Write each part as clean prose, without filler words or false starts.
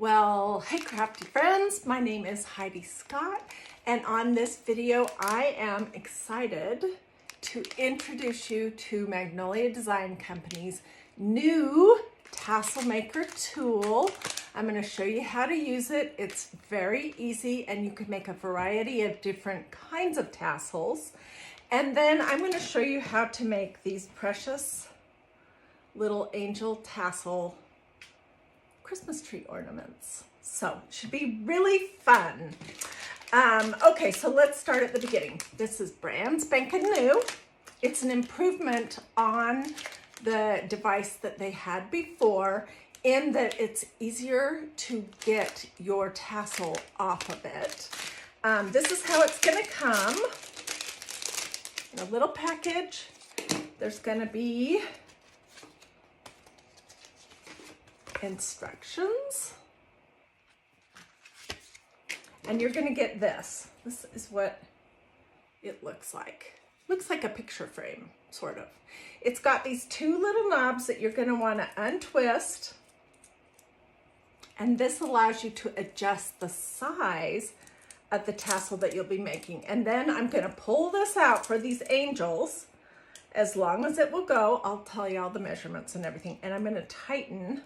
Well, hey crafty friends, my name is Hiedi Scott, and on this video I am excited to introduce you to Magnolia Design Company's new tassel maker tool. I'm going to show you how to use it. It's very easy and you can make a variety of different kinds of tassels. And then I'm going to show you how to make these precious little angel tassel Christmas tree ornaments. So it should be really fun. Okay, so let's start at the beginning. This is brand spanking new. It's an improvement on the device that they had before in that it's easier to get your tassel off of it. This is how it's gonna come in a little package. There's gonna be instructions, and you're going to get this. This is what it looks like. Looks like a picture frame, sort of. It's got these two little knobs that you're going to want to untwist, and this allows you to adjust the size of the tassel that you'll be making. And then I'm going to pull this out for these angels. As long as it will go, I'll tell you all the measurements and everything. And I'm going to tighten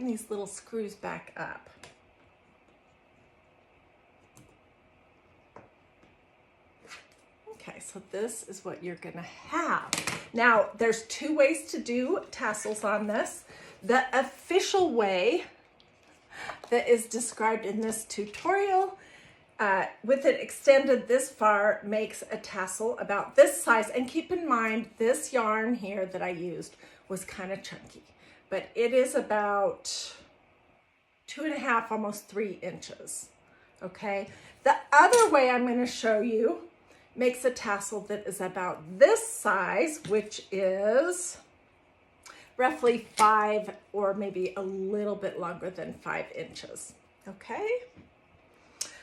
these little screws back up. Okay, so this is what you're gonna have. Now, there's two ways to do tassels on this. The official way that is described in this tutorial, with it extended this far, makes a tassel about this size. And keep in mind, this yarn here that I used was kind of chunky. But it is about 2.5, almost 3 inches, okay? The other way I'm gonna show you makes a tassel that is about this size, which is roughly 5 or maybe a little bit longer than 5 inches, okay?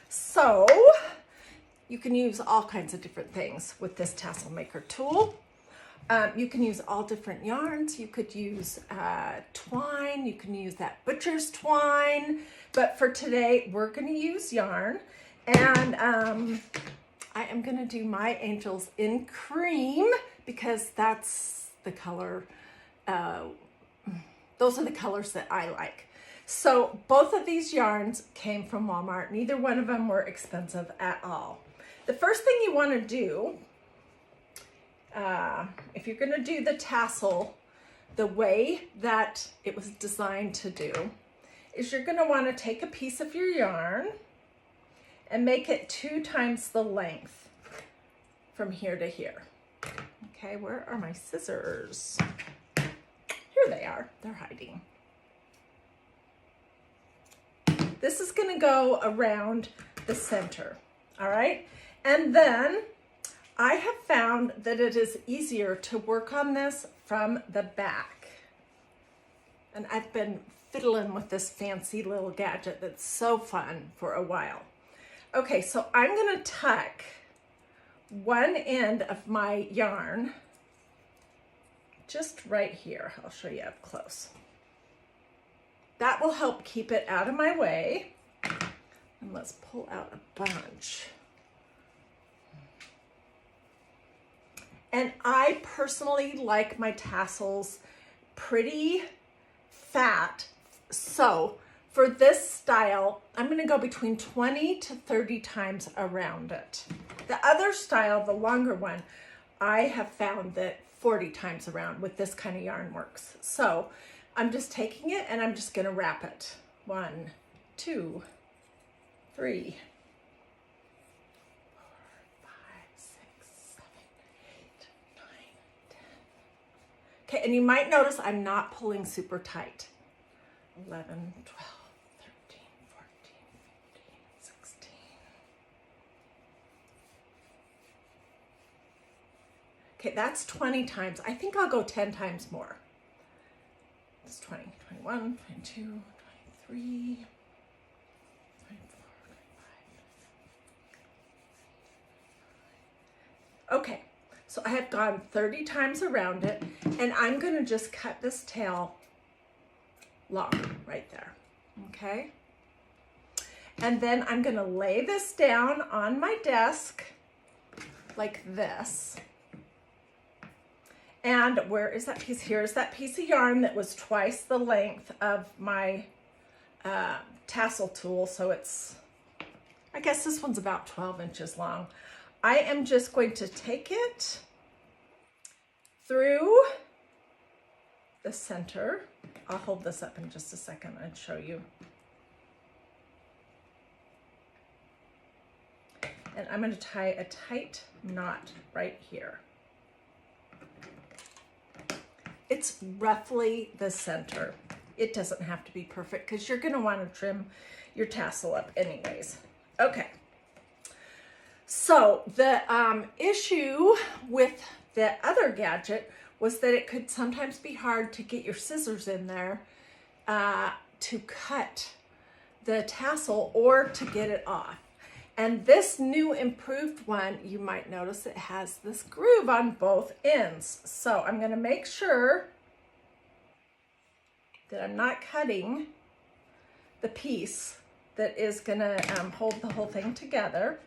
So you can use all kinds of different things with this tassel maker tool. You can use all different yarns. You could use twine. You can use that butcher's twine. But for today, we're going to use yarn. And I am going to do my angels in cream because that's the color. Those are the colors that I like. So both of these yarns came from Walmart. Neither one of them were expensive at all. The first thing you want to do, if you're going to do the tassel the way that it was designed to do, is you're going to want to take a piece of your yarn and make it 2 times the length from here to here. Okay, where are my scissors? Here they are. They're hiding. This is going to go around the center, all right? And then I have found that it is easier to work on this from the back. And I've been fiddling with this fancy little gadget that's so fun for a while. Okay, so I'm gonna tuck one end of my yarn just right here. I'll show you up close. That will help keep it out of my way. And let's pull out a bunch. And I personally like my tassels pretty fat. So for this style, I'm gonna go between 20 to 30 times around it. The other style, the longer one, I have found that 40 times around with this kind of yarn works. So I'm just taking it and I'm just gonna wrap it. 1, 2, 3. Okay, and you might notice I'm not pulling super tight. 11, 12, 13, 14, 15, 16. Okay, that's 20 times. I think I'll go 10 times more. It's 20, 21, 22, 23, 24, 25. Okay, So I have gone 30 times around it, and I'm gonna just cut this tail long right there, okay? And then I'm gonna lay this down on my desk like this. And where is that piece? Here's that piece of yarn that was twice the length of my tassel tool. So it's, I guess this one's about 12 inches long. I am just going to take it through the center. I'll hold this up in just a second and show you. And I'm going to tie a tight knot right here. It's roughly the center. It doesn't have to be perfect because you're going to want to trim your tassel up anyways. Okay. So the issue with the other gadget was that it could sometimes be hard to get your scissors in there to cut the tassel or to get it off. And this new improved one, you might notice it has this groove on both ends. So I'm going to make sure that I'm not cutting the piece that is going to hold the whole thing together.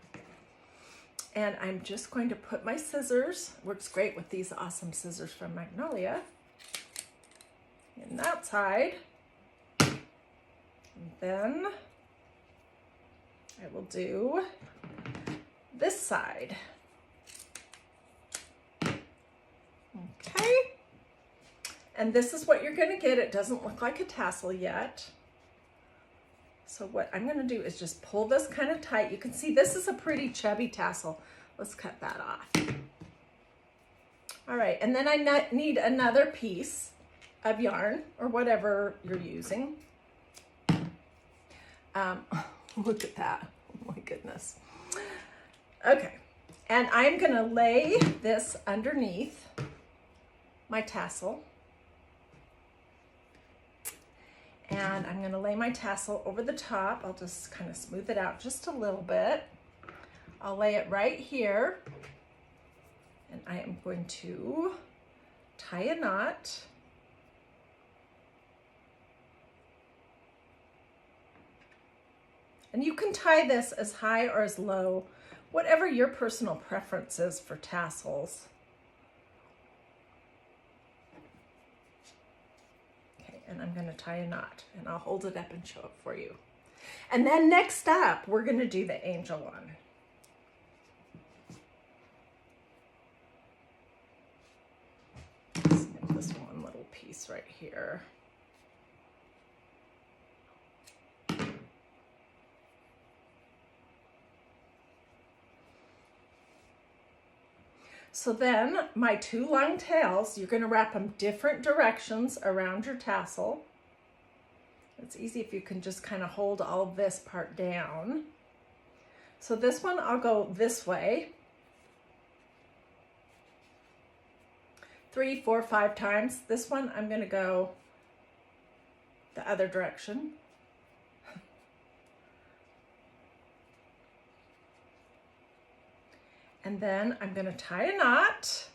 And I'm just going to put my scissors, works great with these awesome scissors from Magnolia, in that side. And then I will do this side. Okay. And this is what you're going to get. It doesn't look like a tassel yet. So what I'm going to do is just pull this kind of tight. You can see this is a pretty chubby tassel. Let's cut that off. All right. And then I need another piece of yarn or whatever you're using. Look at that. Oh my goodness. Okay. And I'm going to lay this underneath my tassel. And I'm going to lay my tassel over the top. I'll just kind of smooth it out just a little bit. I'll lay it right here. And I am going to tie a knot. And you can tie this as high or as low, whatever your personal preference is for tassels. Okay, and I'm going to tie a knot, and I'll hold it up and show it for you. And then next up, we're going to do the angel one. Let's get this one little piece right here. So then my two long tails, you're going to wrap them different directions around your tassel. It's easy if you can just kind of hold all of this part down. So this one, I'll go this way. 3, 4, 5 times. This one, I'm going to go the other direction. And then I'm going to tie a knot.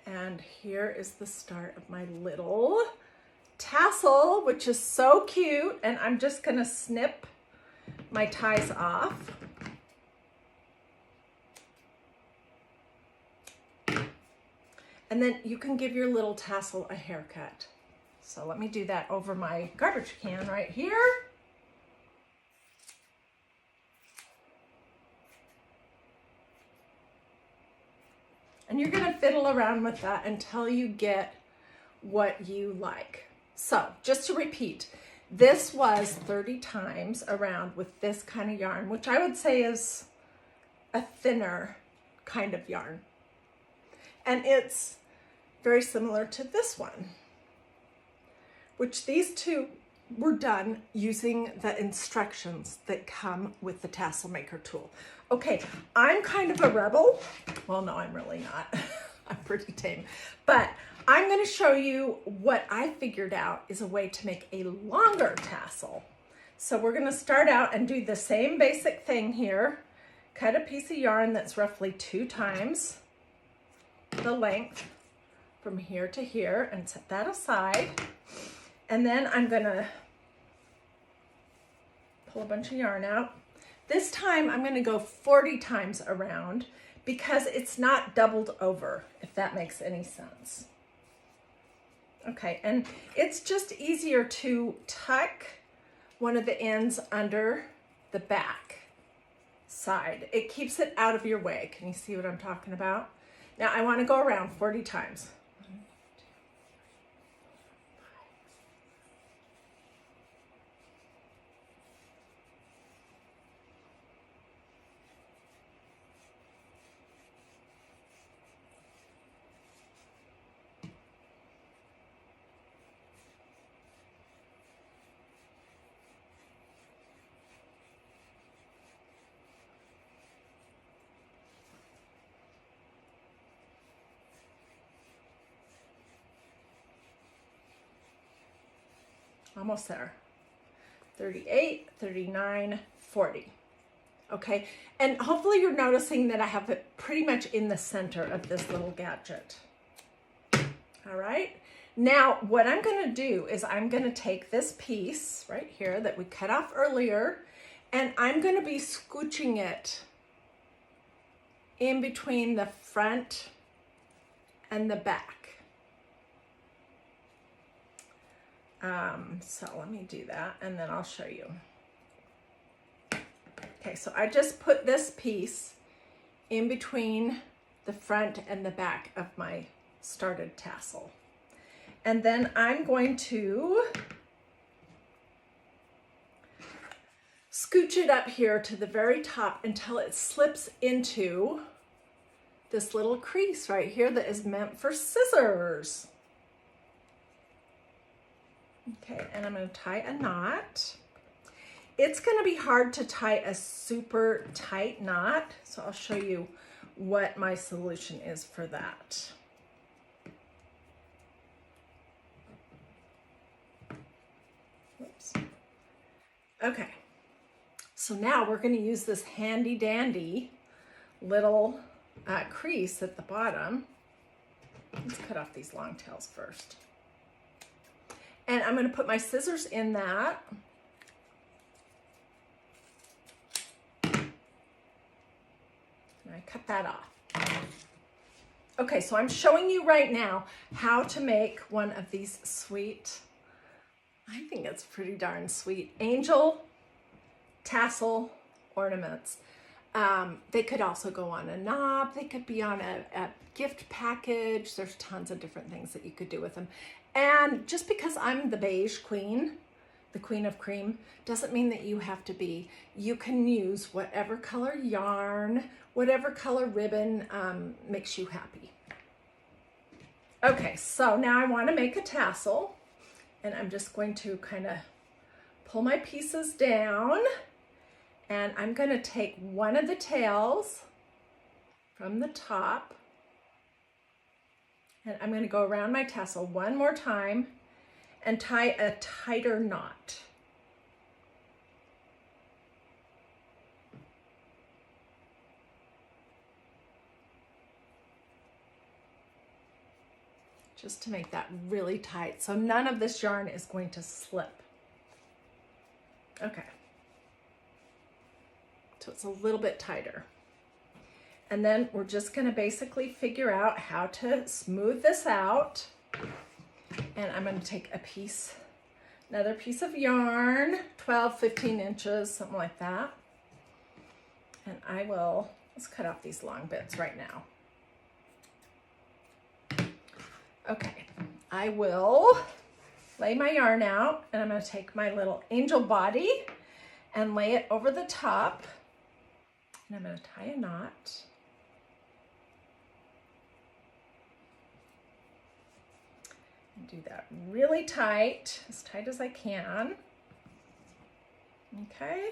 And here is the start of my little tassel, which is so cute. And I'm just going to snip my ties off. And then you can give your little tassel a haircut. So let me do that over my garbage can right here. And you're gonna fiddle around with that until you get what you like. So just to repeat, this was 30 times around with this kind of yarn, which I would say is a thinner kind of yarn. And it's very similar to this one, which these two were done using the instructions that come with the tassel maker tool. Okay, I'm kind of a rebel. Well, no, I'm really not. I'm pretty tame. But I'm going to show you what I figured out is a way to make a longer tassel. So we're going to start out and do the same basic thing here. Cut a piece of yarn that's roughly 2 times the length from here to here and set that aside. And then I'm going to pull a bunch of yarn out. This time I'm going to go 40 times around because it's not doubled over, if that makes any sense. Okay, and it's just easier to tuck one of the ends under the back side. It keeps it out of your way. Can you see what I'm talking about? Now I want to go around 40 times. Almost there. 38, 39, 40. Okay, and hopefully you're noticing that I have it pretty much in the center of this little gadget. All right, now what I'm going to do is I'm going to take this piece right here that we cut off earlier, and I'm going to be scooching it in between the front and the back. So let me do that and then I'll show you. Okay, so I just put this piece in between the front and the back of my started tassel. And then I'm going to scooch it up here to the very top until it slips into this little crease right here that is meant for scissors. Okay, and I'm going to tie a knot. It's going to be hard to tie a super tight knot, so I'll show you what my solution is for that. Oops. Okay, so now we're going to use this handy dandy little crease at the bottom. Let's cut off these long tails first. And I'm going to put my scissors in that. And I cut that off. Okay, so I'm showing you right now how to make one of these sweet, I think it's pretty darn sweet, angel tassel ornaments. They could also go on a knob. They could be on a gift package. There's tons of different things that you could do with them. And just because I'm the beige queen, the queen of cream, doesn't mean that you have to be. You can use whatever color yarn, whatever color ribbon makes you happy. Okay, so now I want to make a tassel, and I'm just going to kind of pull my pieces down, and I'm going to take one of the tails from the top, and I'm going to go around my tassel one more time and tie a tighter knot. Just to make that really tight, so none of this yarn is going to slip. Okay. So it's a little bit tighter. And then we're just going to basically figure out how to smooth this out. And I'm going to take a piece, another piece of yarn, 12, 15 inches, something like that. And I will, let's cut off these long bits right now. Okay, I will lay my yarn out, and I'm going to take my little angel body and lay it over the top. And I'm going to tie a knot. And do that really tight, as tight as I can. Okay.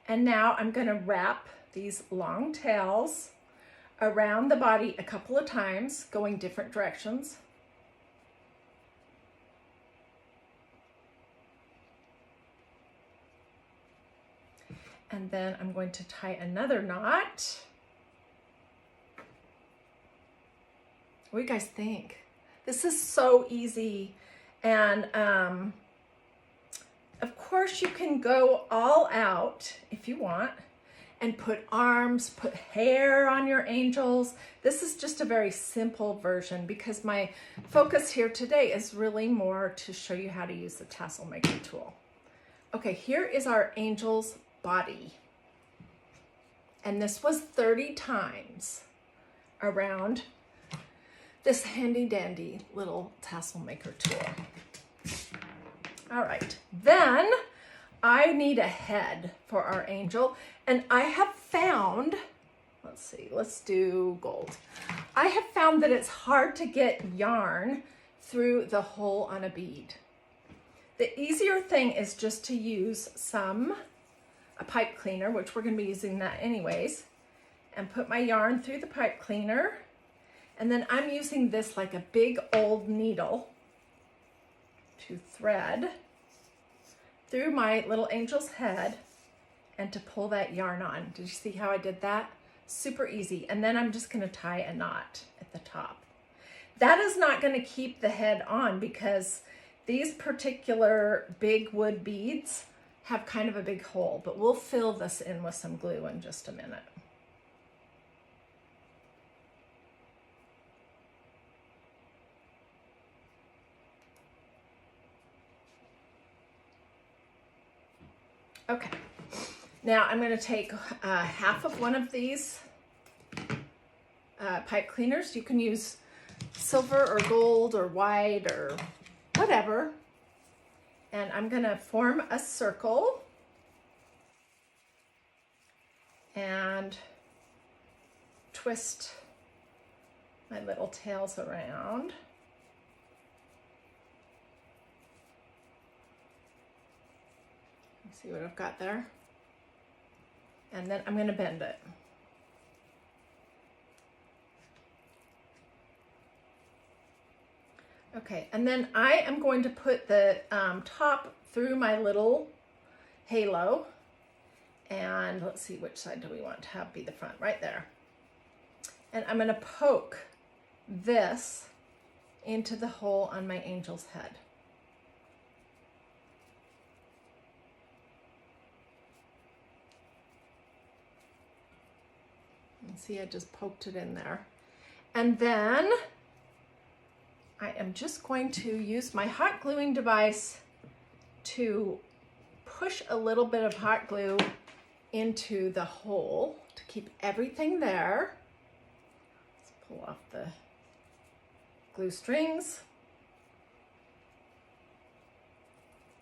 And now I'm going to wrap these long tails around the body a couple of times, going different directions. And then I'm going to tie another knot. What do you guys think? This is so easy. And of course you can go all out if you want and put arms, put hair on your angels. This is just a very simple version because my focus here today is really more to show you how to use the tassel maker tool. Okay, here is our angel's body. And this was 30 times around this handy dandy little tassel maker tool. All right, then I need a head for our angel, and I have found, let's see, let's do gold. I have found that it's hard to get yarn through the hole on a bead. The easier thing is just to use a pipe cleaner, which we're gonna be using that anyways, and put my yarn through the pipe cleaner. And then I'm using this like a big old needle to thread through my little angel's head and to pull that yarn on. Did you see how I did that? Super easy. And then I'm just gonna tie a knot at the top. That is not gonna keep the head on because these particular big wood beads have kind of a big hole, but we'll fill this in with some glue in just a minute. Okay, now I'm going to take half of one of these pipe cleaners. You can use silver or gold or white or whatever. And I'm going to form a circle and twist my little tails around. See what I've got there? And then I'm going to bend it. Okay, and then I am going to put the top through my little halo. And let's see, which side do we want to have be the front? Right there. And I'm going to poke this into the hole on my angel's head. See, I just poked it in there. And then I am just going to use my hot gluing device to push a little bit of hot glue into the hole to keep everything there. Let's pull off the glue strings.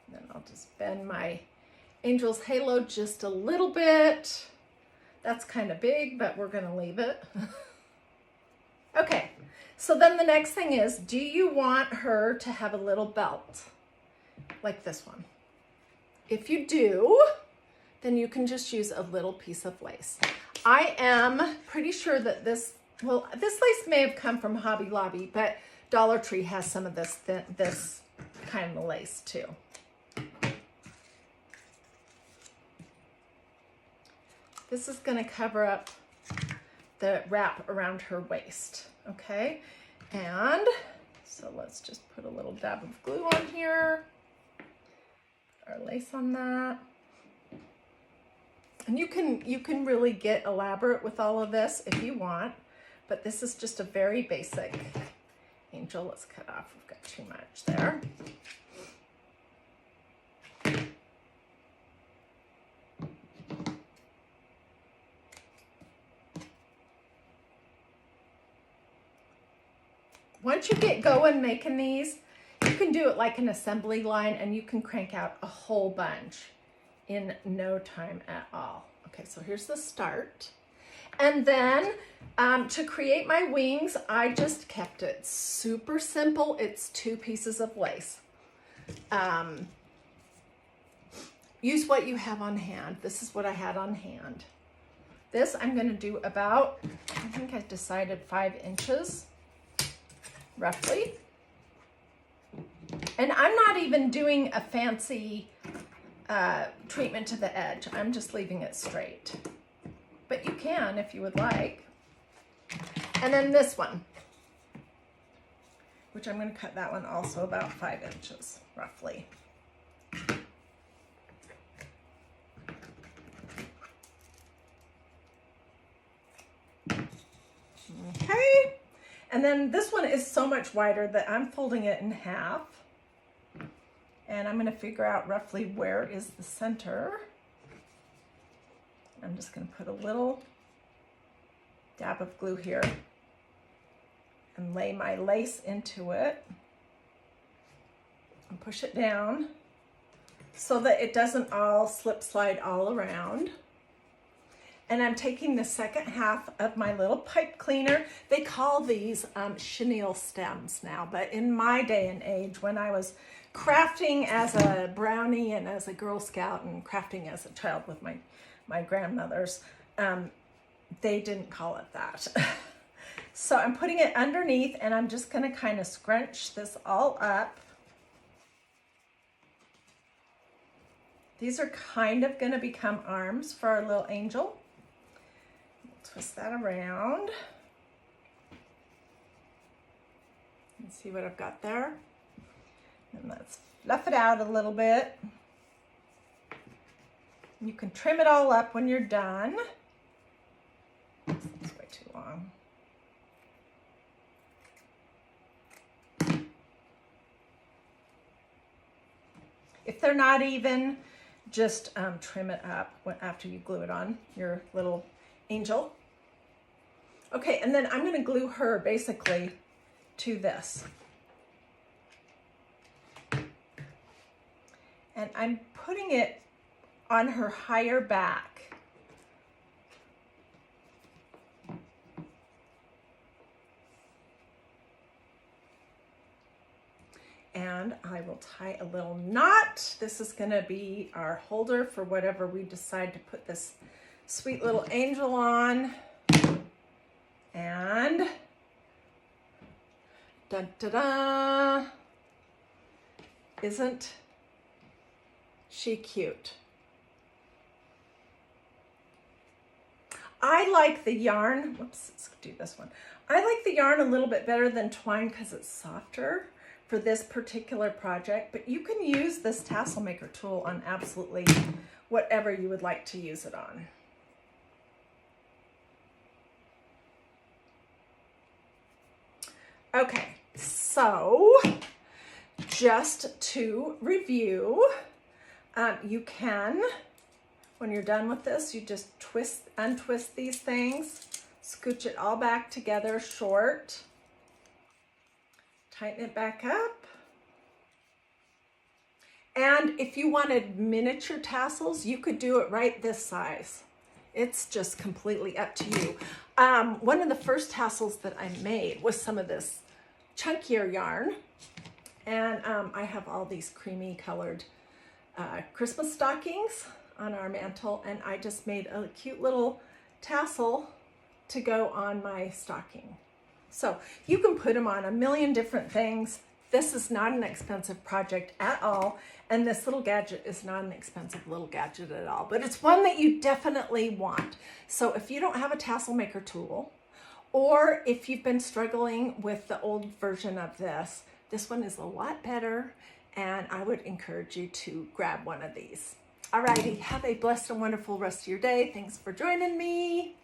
And then I'll just bend my angel's halo just a little bit. That's kind of big, but we're gonna leave it. Okay, so then the next thing is, do you want her to have a little belt like this one? If you do, then you can just use a little piece of lace. I am pretty sure that this lace may have come from Hobby Lobby, but Dollar Tree has some of this kind of lace too. This is going to cover up the wrap around her waist, okay? And so let's just put a little dab of glue on here, our lace on that. And you can really get elaborate with all of this if you want, but this is just a very basic angel. Let's cut off, we've got too much there. Once you get going making these, you can do it like an assembly line and you can crank out a whole bunch in no time at all. Okay, so here's the start. And then to create my wings, I just kept it super simple. It's 2 pieces of lace. use what you have on hand. This is what I had on hand. This I'm going to do about, I think I decided 5 inches, roughly. And I'm not even doing a fancy treatment to the edge. I'm just leaving it straight. But you can if you would like. And then this one, which I'm going to cut that one also about 5 inches, roughly. Okay, and then this one is so much wider that I'm folding it in half. And I'm going to figure out roughly where is the center. I'm just going to put a little dab of glue here and lay my lace into it and push it down so that it doesn't all slip slide all around. And I'm taking the second half of my little pipe cleaner. They call these chenille stems now, but in my day and age, when I was crafting as a brownie and as a Girl Scout and crafting as a child with my grandmothers, they didn't call it that. So I'm putting it underneath and I'm just gonna kind of scrunch this all up. These are kind of gonna become arms for our little angel. Twist that around. And see what I've got there. And let's fluff it out a little bit. You can trim it all up when you're done. This is way too long. If they're not even, just trim it up after you glue it on your little angel. Okay, and then I'm going to glue her basically to this. And I'm putting it on her higher back. And I will tie a little knot. This is going to be our holder for whatever we decide to put this sweet little angel on. And da-da-da, isn't she cute? I like the yarn, whoops, let's do this one. I like the yarn a little bit better than twine because it's softer for this particular project, but you can use this tassel maker tool on absolutely whatever you would like to use it on. Okay, so just to review, you can, when you're done with this, you just untwist these things, scooch it all back together short, tighten it back up. And if you wanted miniature tassels, you could do it right this size. It's just completely up to you. One of the first tassels that I made was some of this chunkier yarn. And I have all these creamy colored Christmas stockings on our mantle. And I just made a cute little tassel to go on my stocking. So you can put them on a million different things. This is not an expensive project at all. And this little gadget is not an expensive little gadget at all, but it's one that you definitely want. So if you don't have a tassel maker tool, or if you've been struggling with the old version of this, this one is a lot better, and I would encourage you to grab one of these. Alrighty, have a blessed and wonderful rest of your day. Thanks for joining me.